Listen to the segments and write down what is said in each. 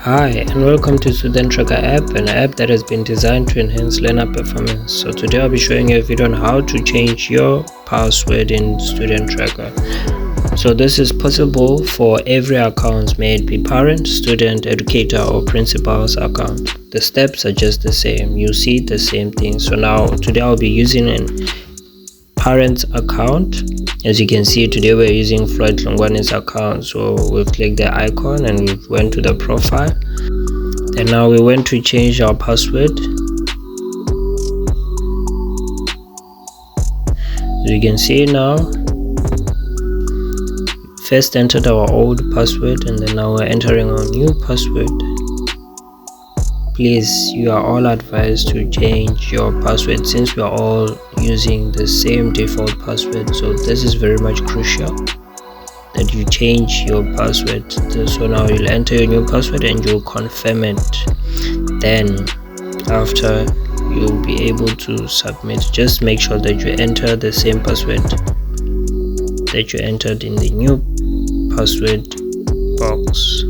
Hi and welcome to Student Tracker app, an app that has been designed to enhance learner performance. So today I'll be showing you a video on how to change your password in Student Tracker. So this is possible for every account, may it be parent, student, educator or principal's account. The steps are just the same. You see the same thing. So now today I'll be using an parent's account. As you can see, today we're using Floyd Longwane's account. So we've clicked the icon and we went to the profile, and now we went to change our password. As you can see, now first entered our old password and then now we're entering our new password. Please, you are all advised to change your password since we are all using the same default password. So this is very much crucial that you change your password. So now you'll enter your new password and you'll confirm it. Then after, you'll be able to submit. Just make sure that you enter the same password that you entered in the new password box,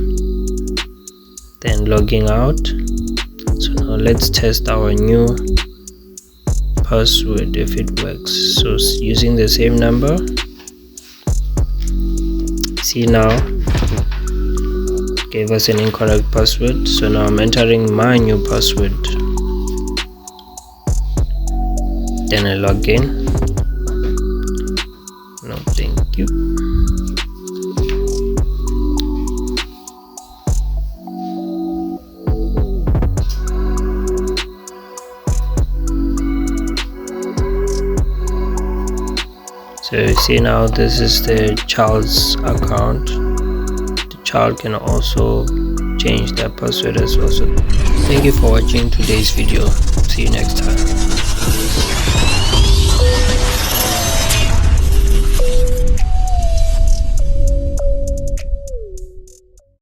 then logging out. So now let's test our new password if it works. So using the same number, see, now gave us an incorrect password. So now I'm entering my new password, then I log in. No, thank you. So you see, now this is the child's account. The child can also change their password as well. So thank you for watching today's video. See you next time.